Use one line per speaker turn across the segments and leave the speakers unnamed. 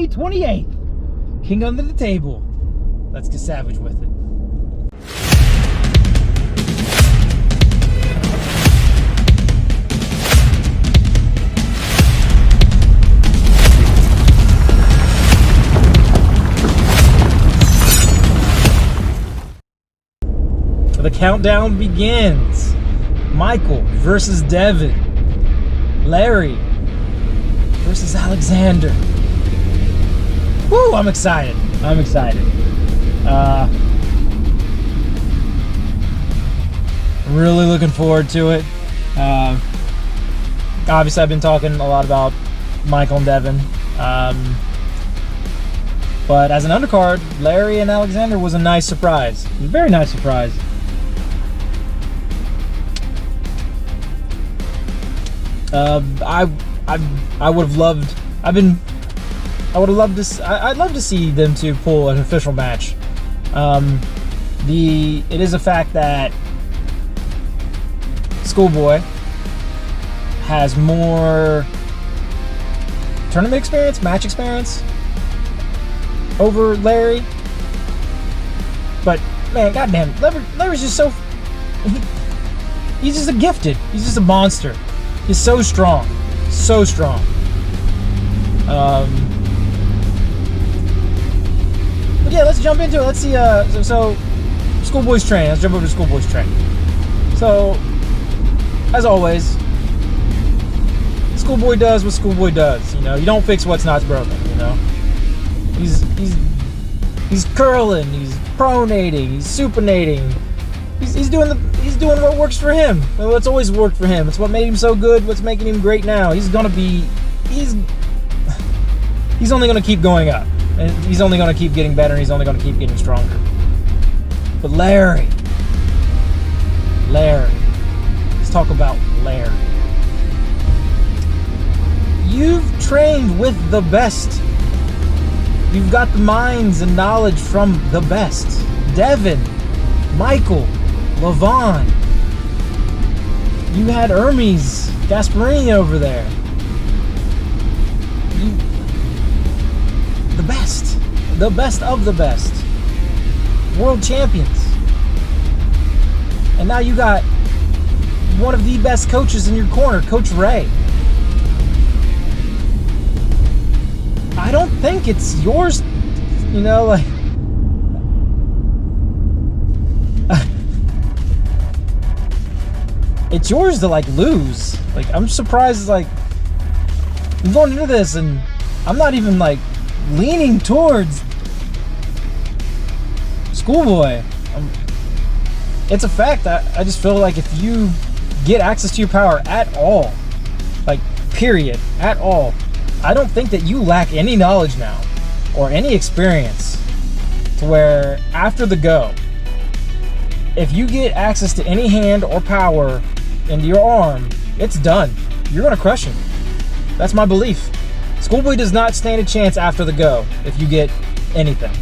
May 28th. King under the table. Let's get savage with it. The countdown begins. Micheal versus Devon. Larry versus Alexander. Woo, I'm excited. I'm excited. Really looking forward to it. Obviously, I've been talking a lot about Micheal and Devon. But as an undercard, Larry and Alexander was a nice surprise. It was a very nice surprise. I would have loved. I'd love to see them two pull an official match. It is a fact that Schoolboy has more tournament experience, match experience over Larry. But man, goddamn, Larry's just so. He's just a gifted. He's just a monster. He's so strong. So strong. But yeah, let's jump into it. Let's see. So Schoolboy's train. Let's jump over to Schoolboy's train. So, as always, Schoolboy does what Schoolboy does. You know, you don't fix what's not broken. You know, he's curling. He's pronating. He's supinating. He's doing what works for him. What's always worked for him. It's what made him so good. What's making him great now. He's only gonna keep going up, and he's only gonna keep getting better, and he's only gonna keep getting stronger. But Larry, let's talk about Larry. You've trained with the best. You've got the minds and knowledge from the best. Devon, Micheal, Levon. You had Hermes Gasparini over there. The best of the best. World champions. And now you got one of the best coaches in your corner, Coach Ray. I don't think it's yours, you know, like. It's yours to like lose. Like, I'm surprised, like, I'm going into this and I'm not even like leaning towards Schoolboy. It's a fact that I just feel like if you get access to your power at all, like period, at all, I don't think that you lack any knowledge now or any experience to where after the go, if you get access to any hand or power into your arm, it's done. You're gonna crush him. That's my belief. Schoolboy does not stand a chance after the go if you get anything.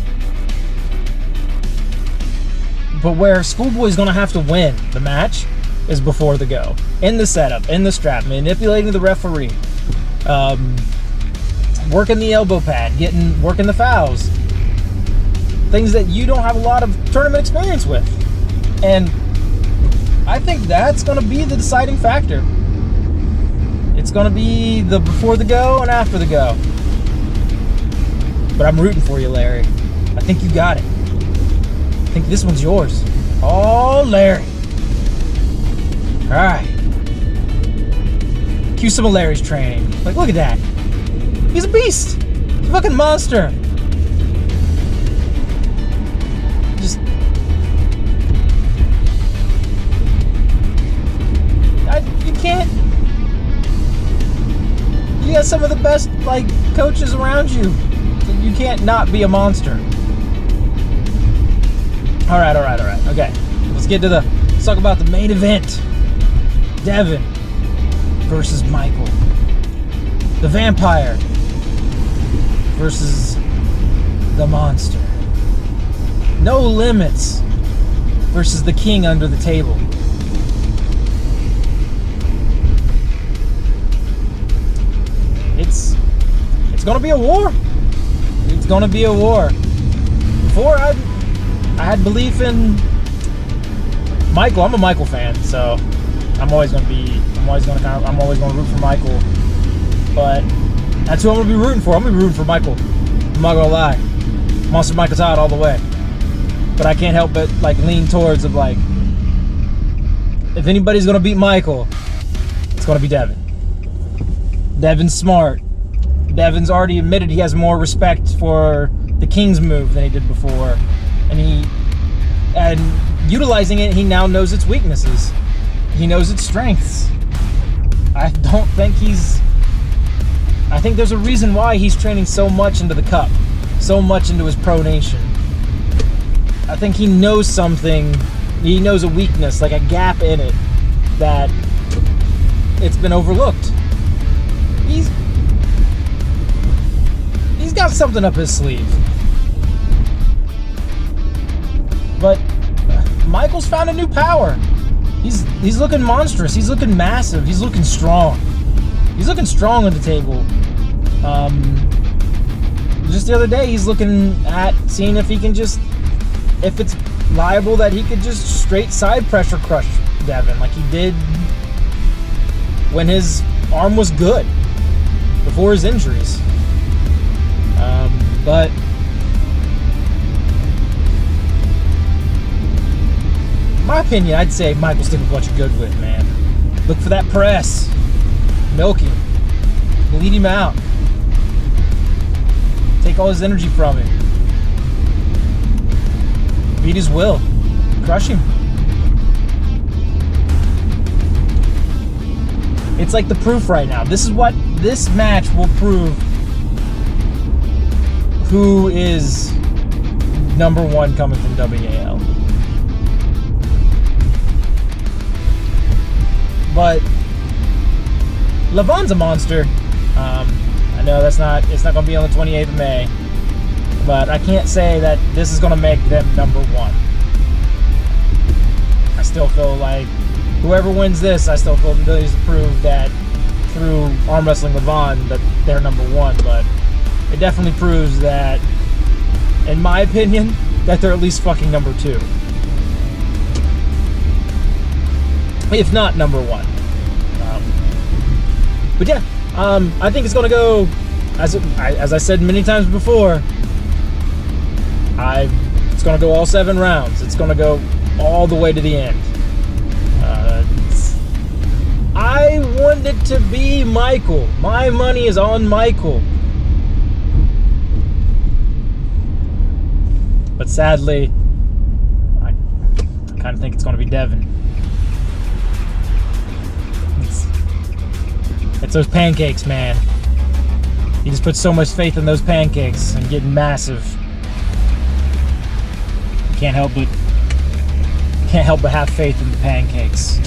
But where Schoolboy's gonna have to win the match is before the go. In the setup, in the strap, manipulating the referee, working the elbow pad, working the fouls. Things that you don't have a lot of tournament experience with. And I think that's going to be the deciding factor. It's going to be the before the go and after the go. But I'm rooting for you, Larry. I think you got it. I think this one's yours. Oh, Larry. All right. Cue some of Larry's training. Like, look at that. He's a beast. He's a fucking monster. You can't. You got some of the best like coaches around you. You can't not be a monster. All right. Okay, let's talk about the main event. Devon versus Micheal. The vampire versus the monster. No Limits versus the king under the table. It's gonna be a war. It's gonna be a war. Before I had belief in Micheal. I'm a Micheal fan, so I'm always gonna root for Micheal. But that's who I'm gonna be rooting for. I'm gonna be rooting for Micheal. I'm not gonna lie. Monster Micheal Todd all the way. But I can't help but like lean towards of like, if anybody's gonna beat Micheal, it's gonna be Devon. Devon's smart. Devon's already admitted he has more respect for the King's move than he did before, and utilizing it, he now knows its weaknesses. He knows its strengths. I think there's a reason why he's training so much into the Cup, so much into his pro nation. I think he knows something. He knows a weakness, like a gap in it, that it's been overlooked. He's got something up his sleeve. But Michael's found a new power. He's looking monstrous. He's looking massive. He's looking strong. He's looking strong on the table. Just the other day, he's looking at seeing if it's liable that he could just straight side pressure crush Devon like he did when his arm was good before his injuries. But in my opinion, I'd say Michael's stick with what you're good with, man. Look for that press. Milk him. Bleed him out. Take all his energy from him. Beat his will. Crush him. It's like the proof right now. This match will prove who is number one coming from WAL. But Levon's a monster. I know it's not going to be on the 28th of May, but I can't say that this is going to make them number one. I still feel like whoever wins this, I still feel the ability to prove that through arm wrestling Levon that they're number one, but it definitely proves that, in my opinion, that they're at least fucking number two. If not number one. But yeah, I think it's going to go, as I said many times before, it's going to go all 7 rounds. It's going to go all the way to the end. I want it to be Micheal. My money is on Micheal. But sadly, I kind of think it's going to be Devon. It's those pancakes, man. He just puts so much faith in those pancakes and getting massive. Can't help but have faith in the pancakes.